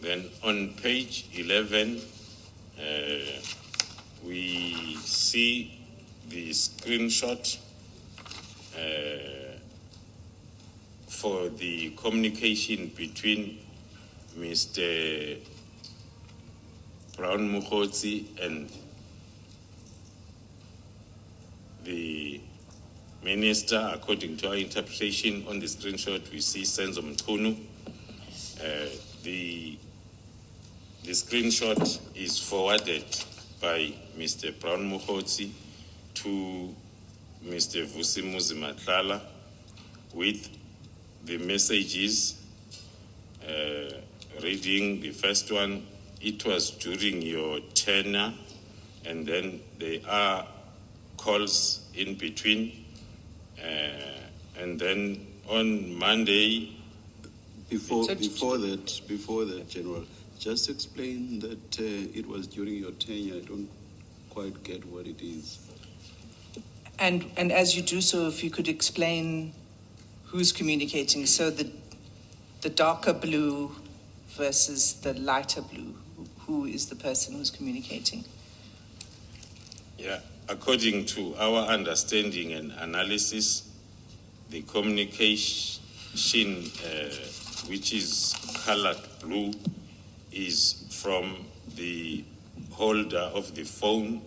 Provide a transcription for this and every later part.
Then on page 11, we see the screenshot for the communication between Mr. Brown Mogotsi and the minister. According to our interpretation on the screenshot, we see Senzo Mchunu. The screenshot is forwarded by Mr. Brown Mogotsi to Mr. Vusimuzi Matlala with the messages, reading the first one. It was during your tenure, and then there are calls in between, and then on Monday. Before that, General, just explain that it was during your tenure. I don't quite get what it is. And as you do so, if you could explain who's communicating. So the darker blue versus the lighter blue. Who is the person who's communicating? Yeah, according to our understanding and analysis, the communication, which is colored blue, is from the holder of the phone.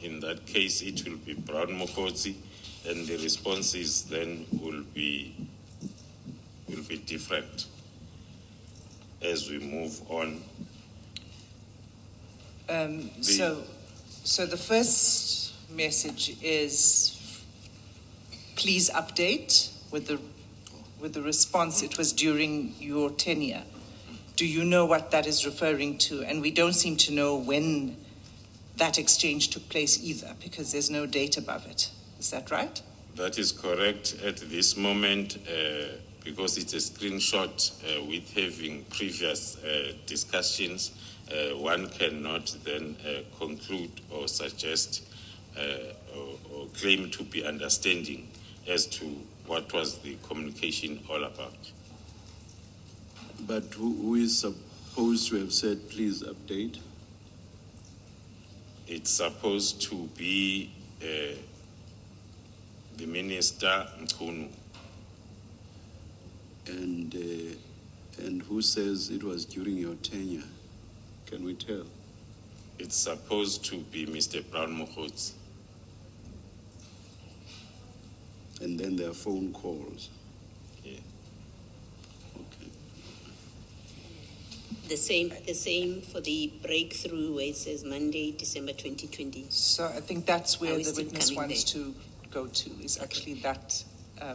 In that case, it will be Brown Mogotsi, and the responses then will be different as we move on. So the first message is, please update with the response. It was during your tenure. Do you know what that is referring to? And we don't seem to know when that exchange took place either, because there's no date above it. Is that right? That is correct at this moment, because it's a screenshot with having previous discussions. One cannot then conclude or suggest or claim to be understanding as to what was the communication all about. But who is supposed to have said, please update? It's supposed to be the Minister Mchunu. And who says it was during your tenure? Can we tell? It's supposed to be Mr. Brown Mogotsi. And then there are phone calls. Yeah. Okay. The same for the breakthrough where it says Monday, December 2020. So I think that's where the still witness coming wants to go to, is actually that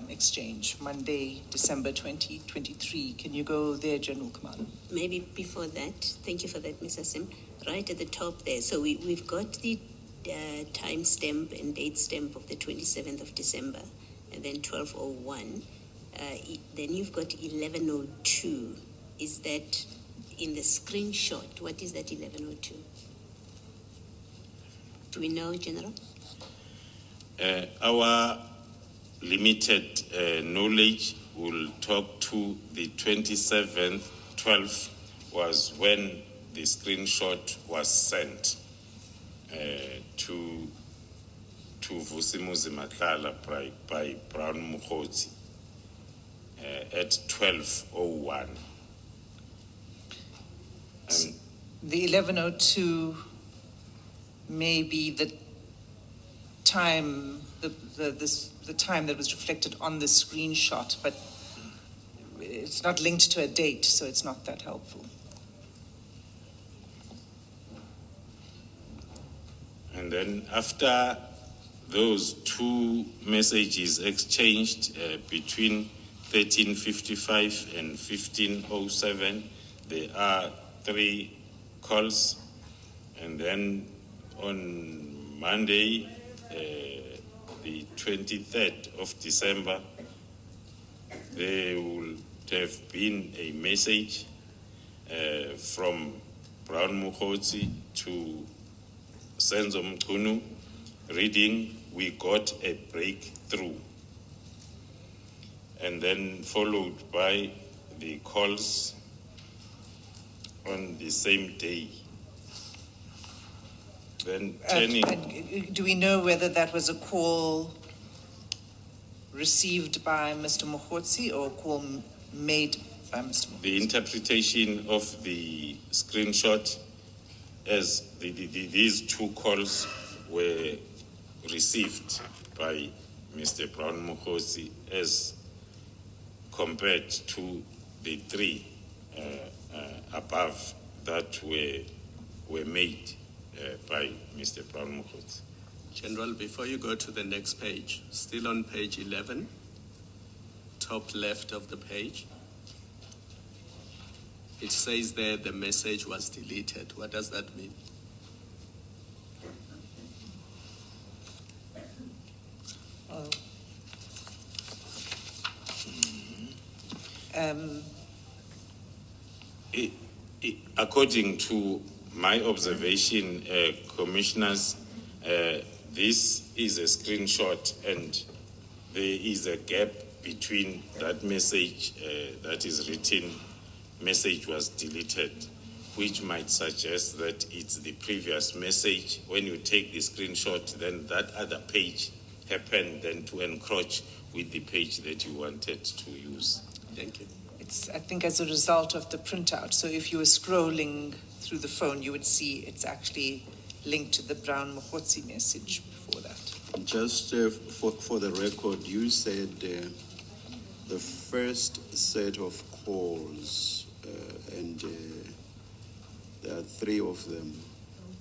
exchange, Monday, December 2023. Can you go there, General Kamala? Maybe before that, thank you for that, Mr. Sim. Right at the top there, so we've got the time stamp and date stamp of the 27th of December, and then 12:01. Then you've got 11:02. Is that in the screenshot? What is that 11:02? Do we know, General? Our limited knowledge will talk to the 27th, 12th was when the screenshot was sent to Vusimuzi Matlala by Brown Mogotsi at 12:01. The 11:02 may be the time, the time that was reflected on the screenshot, but it's not linked to a date, so it's not that helpful. And then after those two messages exchanged between 13:55 and 15:07, there are 3 calls, and then on Monday, the 23rd of December, there would have been a message from Brown Mogotsi to Senzo Mchunu reading, "We got a breakthrough," and then followed by the calls on the same day. Then turning. And do we know whether that was a call received by Mr. Mogotsi or a call made by Mr. Mogotsi? The interpretation of the screenshot as these two calls were received by Mr. Brown Mogotsi as compared to the three above that were made by Mr. Brown Mogotsi. General, before you go to the next page, still on page 11, top left of the page, it says there the message was deleted. What does that mean? According to my observation, commissioners, this is a screenshot and there is a gap between that message that is written, message was deleted, which might suggest that it's the previous message. When you take the screenshot, then that other page happened then to encroach with the page that you wanted to use. Thank you. It's, I think, as a result of the printout. So if you were scrolling through the phone, you would see it's actually linked to the Brown Mogotsi message before that. Just for the record, you said the first set of calls, and there are three of them.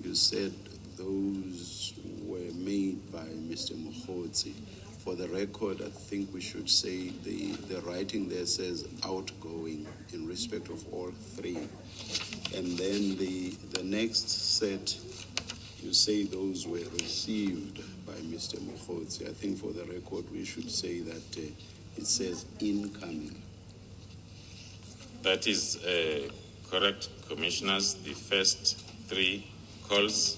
You said those were made by Mr. Mogotsi. For the record, I think we should say the writing there says outgoing in respect of all three. And then the next set, you say those were received by Mr. Mogotsi. I think for the record, we should say that it says incoming. That is correct, commissioners. The first three calls,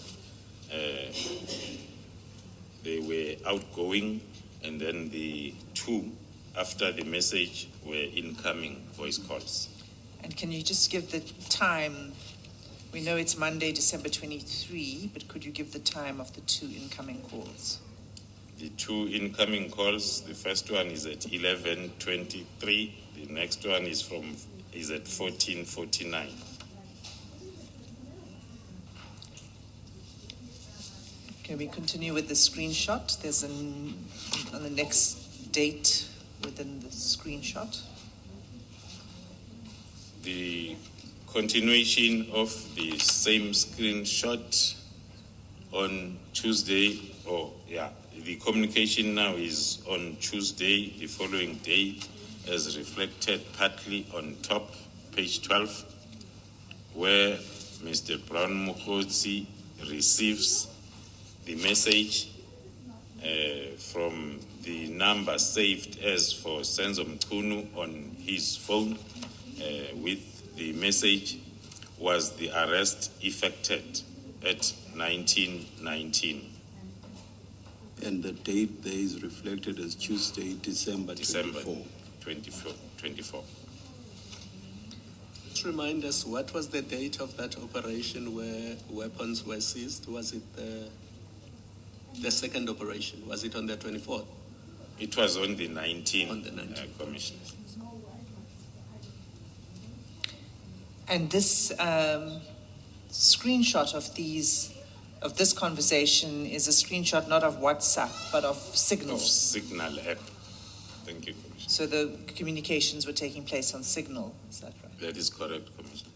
they were outgoing, and then the two after the message were incoming voice calls. And can you just give the time? We know it's Monday, December 23, but could you give the time of the two incoming calls? The two incoming calls, the first one is at 11:23, the next one is at 14:49. Can we continue with the screenshot? There's on the next date within the screenshot. The continuation of the same screenshot on Tuesday, the communication now is on Tuesday, the following day, as reflected partly on top, page 12, where Mr. Brown Mogotsi receives the message from the number saved as for Senzo Mchunu on his phone, with the message was the arrest effected at 1919. And the date there is reflected as Tuesday, December 24. 24. Just remind us, what was the date of that operation where weapons were seized? Was it the second operation? Was it on the 24th? It was on the 19th, On the 19th. Commissioner. And this screenshot of this conversation is a screenshot not of WhatsApp, but of Signal. Of Signal app. Thank you, Commissioner. So the communications were taking place on Signal, is that right? That is correct, Commissioner.